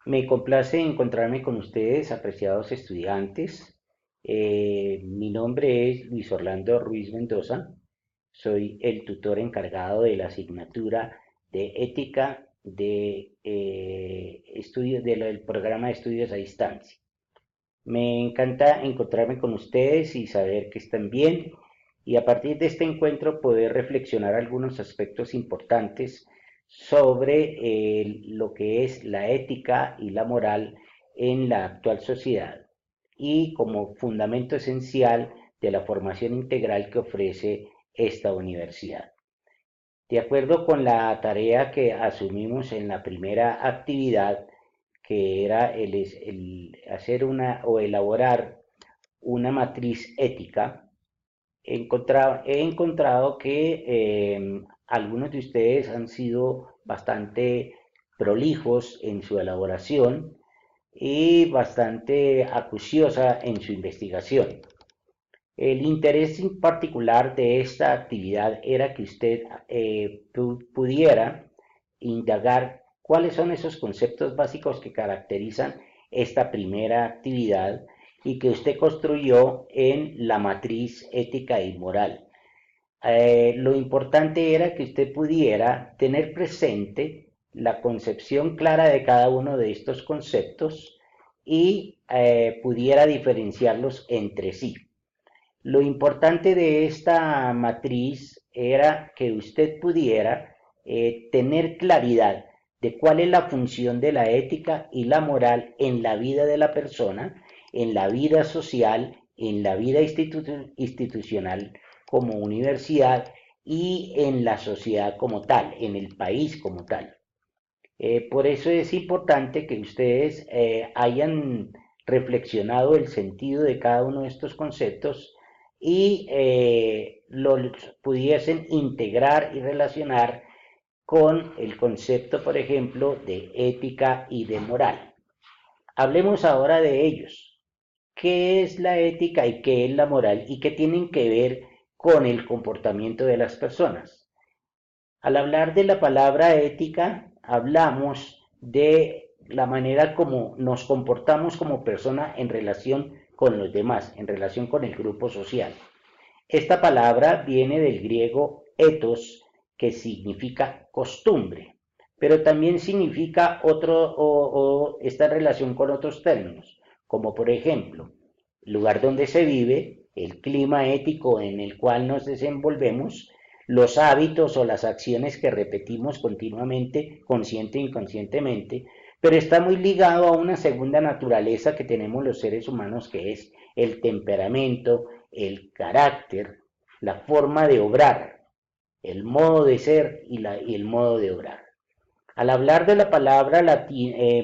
Me complace encontrarme con ustedes, apreciados estudiantes. Mi nombre es Luis Orlando Ruiz Mendoza. Soy el tutor encargado de la asignatura de ética del programa de estudios a distancia. Me encanta encontrarme con ustedes y saber que están bien y a partir de este encuentro poder reflexionar algunos aspectos importantes sobre lo que es la ética y la moral en la actual sociedad y como fundamento esencial de la formación integral que ofrece esta universidad. De acuerdo con la tarea que asumimos en la primera actividad, que era el hacer una o elaborar una matriz ética, he encontrado que algunos de ustedes han sido bastante prolijos en su elaboración y bastante acuciosa en su investigación. El interés en particular de esta actividad era que usted pudiera indagar cuáles son esos conceptos básicos que caracterizan esta primera actividad y que usted construyó en la matriz ética y moral. Lo importante era que usted pudiera tener presente la concepción clara de cada uno de estos conceptos y pudiera diferenciarlos entre sí. Lo importante de esta matriz era que usted pudiera tener claridad de cuál es la función de la ética y la moral en la vida de la persona, en la vida social, en la vida institucional como universidad y en la sociedad como tal, en el país como tal. Por eso es importante que ustedes hayan reflexionado el sentido de cada uno de estos conceptos y los pudiesen integrar y relacionar con el concepto, por ejemplo, de ética y de moral. Hablemos ahora de ellos. ¿Qué es la ética y qué es la moral y qué tienen que ver con el comportamiento de las personas? Al hablar de la palabra ética, hablamos de la manera como nos comportamos como persona en relación con los demás, en relación con el grupo social. Esta palabra viene del griego ethos, que significa costumbre, pero también significa esta relación con otros términos, como por ejemplo, lugar donde se vive, el clima ético en el cual nos desenvolvemos, los hábitos o las acciones que repetimos continuamente, consciente e inconscientemente, pero está muy ligado a una segunda naturaleza que tenemos los seres humanos, que es el temperamento, el carácter, la forma de obrar, el modo de ser y el modo de obrar. Al hablar de la palabra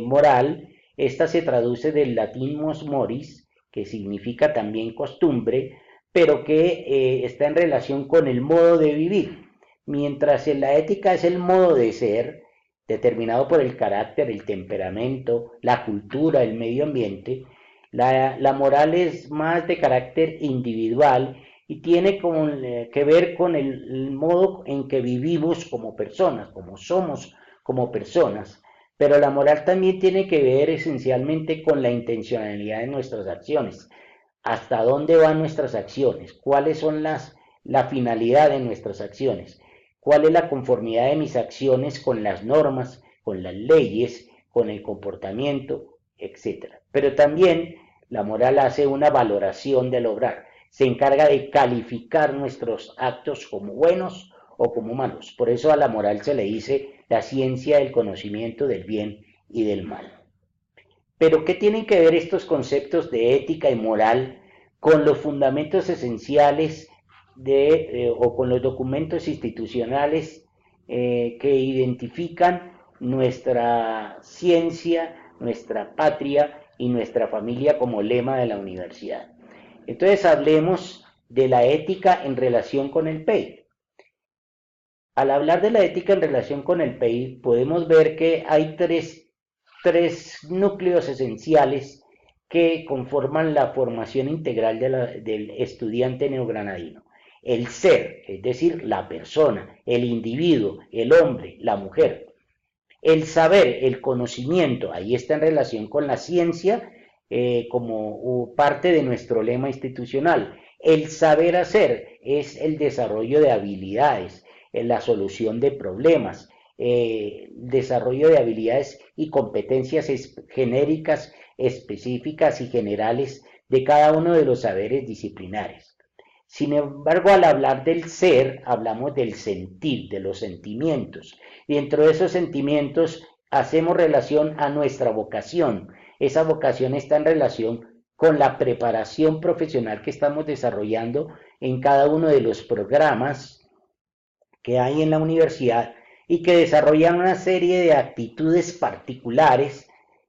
moral, esta se traduce del latín mos moris, que significa también costumbre, pero que está en relación con el modo de vivir, mientras en la ética es el modo de ser, determinado por el carácter, el temperamento, la cultura, el medio ambiente. La moral es más de carácter individual y tiene que ver con el modo en que vivimos como personas, como somos como personas, pero la moral también tiene que ver esencialmente con la intencionalidad de nuestras acciones. ¿Hasta dónde van nuestras acciones? ¿Cuáles son la finalidad de nuestras acciones? ¿Cuál es la conformidad de mis acciones con las normas, con las leyes, con el comportamiento, etcétera? Pero también la moral hace una valoración del obrar. Se encarga de calificar nuestros actos como buenos o como malos. Por eso a la moral se le dice la ciencia del conocimiento del bien y del mal. Pero ¿qué tienen que ver estos conceptos de ética y moral con los fundamentos esenciales o con los documentos institucionales que identifican nuestra ciencia, nuestra patria y nuestra familia como lema de la universidad? Entonces hablemos de la ética en relación con el PEI. Al hablar de la ética en relación con el PEI, podemos ver que hay tres núcleos esenciales que conforman la formación integral del estudiante neogranadino. El ser, es decir, la persona, el individuo, el hombre, la mujer. El saber, el conocimiento, ahí está en relación con la ciencia como parte de nuestro lema institucional. El saber hacer es el desarrollo de habilidades, la solución de problemas, desarrollo de habilidades y competencias genéricas, específicas y generales de cada uno de los saberes disciplinares. Sin embargo, al hablar del ser, hablamos del sentir, de los sentimientos. Y dentro de esos sentimientos hacemos relación a nuestra vocación. Esa vocación está en relación con la preparación profesional que estamos desarrollando en cada uno de los programas que hay en la universidad y que desarrollan una serie de actitudes particulares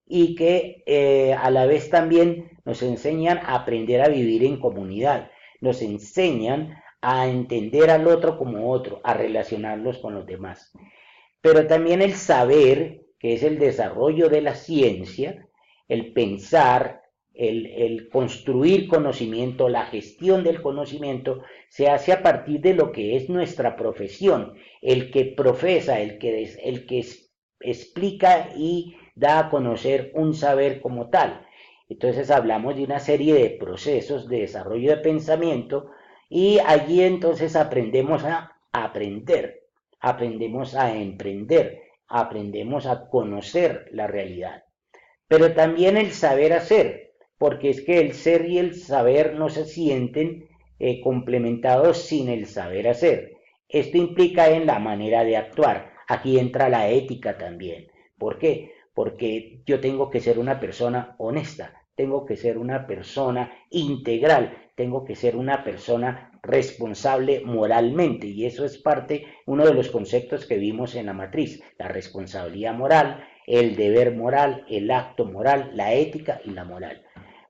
y que a la vez también nos enseñan a aprender a vivir en comunidad, nos enseñan a entender al otro como otro, a relacionarlos con los demás. Pero también el saber, que es el desarrollo de la ciencia, el pensar, el construir conocimiento, la gestión del conocimiento, se hace a partir de lo que es nuestra profesión, el que profesa, el que explica y da a conocer un saber como tal. Entonces hablamos de una serie de procesos de desarrollo de pensamiento y allí entonces aprendemos a aprender, aprendemos a emprender, aprendemos a conocer la realidad. Pero también el saber hacer, porque es que el ser y el saber no se sienten complementados sin el saber hacer. Esto implica en la manera de actuar. Aquí entra la ética también. ¿Por qué? Porque yo tengo que ser una persona honesta, tengo que ser una persona integral, tengo que ser una persona responsable moralmente, y eso es parte, uno de los conceptos que vimos en la matriz, la responsabilidad moral, el deber moral, el acto moral, la ética y la moral.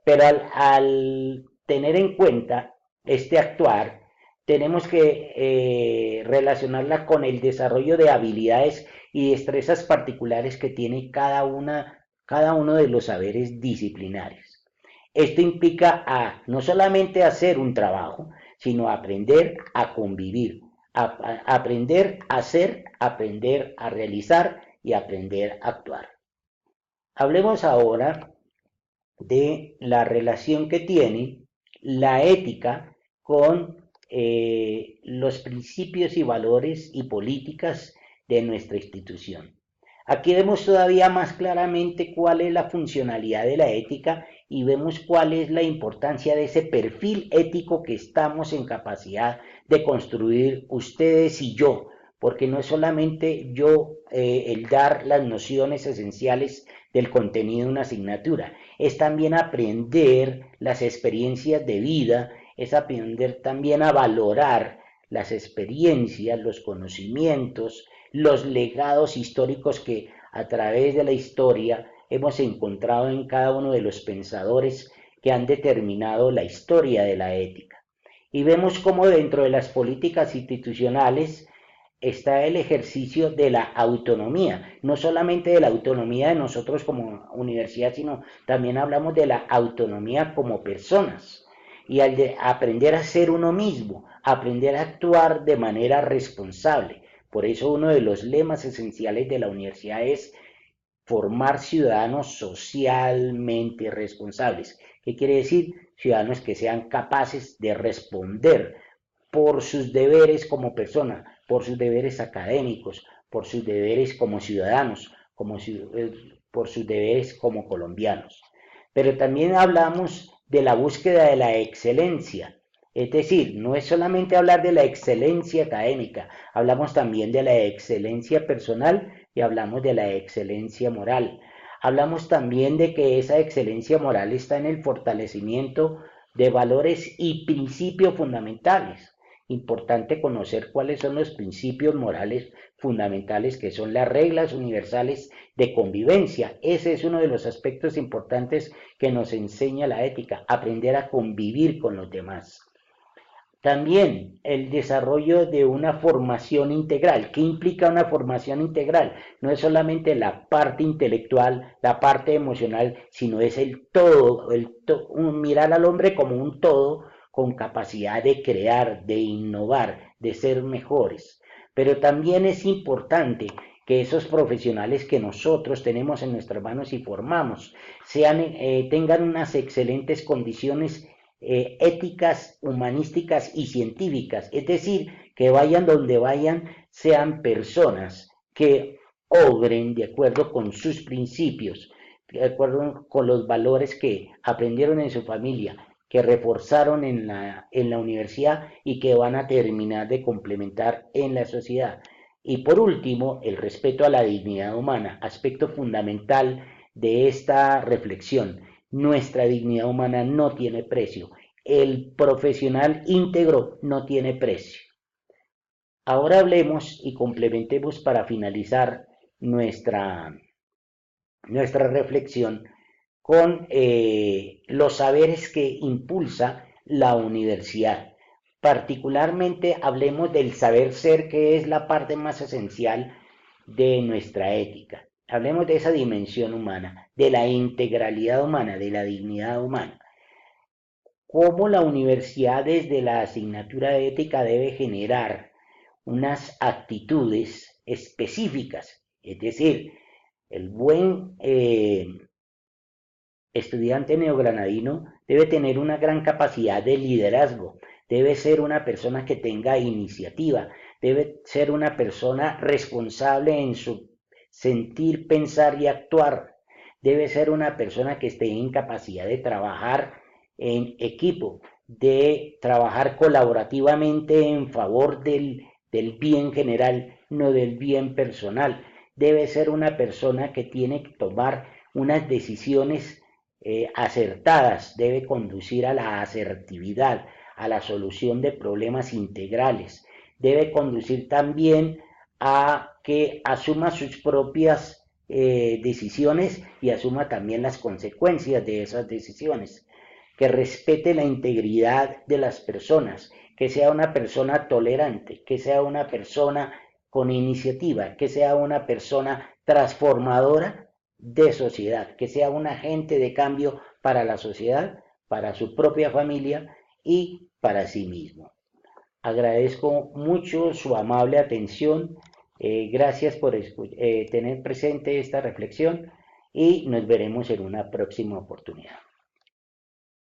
Pero al tener en cuenta este actuar, tenemos que relacionarla con el desarrollo de habilidades y destrezas particulares que tiene cada uno de los saberes disciplinares. Esto implica no solamente hacer un trabajo, sino aprender a convivir, aprender a hacer, aprender a realizar y aprender a actuar. Hablemos ahora de la relación que tiene la ética con los principios y valores y políticas de nuestra institución. Aquí vemos todavía más claramente cuál es la funcionalidad de la ética y vemos cuál es la importancia de ese perfil ético que estamos en capacidad de construir ustedes y yo, porque no es solamente yo el dar las nociones esenciales del contenido de una asignatura, es también aprender las experiencias de vida, es aprender también a valorar las experiencias, los conocimientos, los legados históricos que a través de la historia hemos encontrado en cada uno de los pensadores que han determinado la historia de la ética. Y vemos cómo dentro de las políticas institucionales está el ejercicio de la autonomía, no solamente de la autonomía de nosotros como universidad, sino también hablamos de la autonomía como personas y al de aprender a ser uno mismo, aprender a actuar de manera responsable. Por eso uno de los lemas esenciales de la universidad es formar ciudadanos socialmente responsables. ¿Qué quiere decir? Ciudadanos que sean capaces de responder por sus deberes como persona, por sus deberes académicos, por sus deberes como ciudadanos, por sus deberes como colombianos. Pero también hablamos de la búsqueda de la excelencia, es decir, no es solamente hablar de la excelencia académica, hablamos también de la excelencia personal y hablamos de la excelencia moral. Hablamos también de que esa excelencia moral está en el fortalecimiento de valores y principios fundamentales. Importante conocer cuáles son los principios morales fundamentales, que son las reglas universales de convivencia. Ese es uno de los aspectos importantes que nos enseña la ética, aprender a convivir con los demás. También el desarrollo de una formación integral. ¿Qué implica una formación integral? No es solamente la parte intelectual, la parte emocional, sino es el todo, mirar al hombre como un todo con capacidad de crear, de innovar, de ser mejores. Pero también es importante que esos profesionales que nosotros tenemos en nuestras manos y formamos tengan unas excelentes condiciones éticas, humanísticas y científicas, es decir, que vayan donde vayan, sean personas que obren de acuerdo con sus principios, de acuerdo con los valores que aprendieron en su familia, que reforzaron en la universidad y que van a terminar de complementar en la sociedad. Y por último, el respeto a la dignidad humana, aspecto fundamental de esta reflexión. Nuestra dignidad humana no tiene precio. El profesional íntegro no tiene precio. Ahora hablemos y complementemos para finalizar nuestra reflexión con los saberes que impulsa la universidad. Particularmente hablemos del saber ser, que es la parte más esencial de nuestra ética. Hablemos de esa dimensión humana, de la integralidad humana, de la dignidad humana. Cómo la universidad desde la asignatura de ética debe generar unas actitudes específicas, es decir, el buen estudiante neogranadino debe tener una gran capacidad de liderazgo, debe ser una persona que tenga iniciativa, debe ser una persona responsable en su sentir, pensar y actuar, debe ser una persona que esté en capacidad de trabajar en equipo, de trabajar colaborativamente en favor del bien general, no del bien personal. Debe ser una persona que tiene que tomar unas decisiones acertadas, debe conducir a la asertividad, a la solución de problemas integrales, debe conducir también a que asuma sus propias decisiones y asuma también las consecuencias de esas decisiones, que respete la integridad de las personas, que sea una persona tolerante, que sea una persona con iniciativa, que sea una persona transformadora de sociedad, que sea un agente de cambio para la sociedad, para su propia familia y para sí mismo. Agradezco mucho su amable atención, gracias por tener presente esta reflexión y nos veremos en una próxima oportunidad.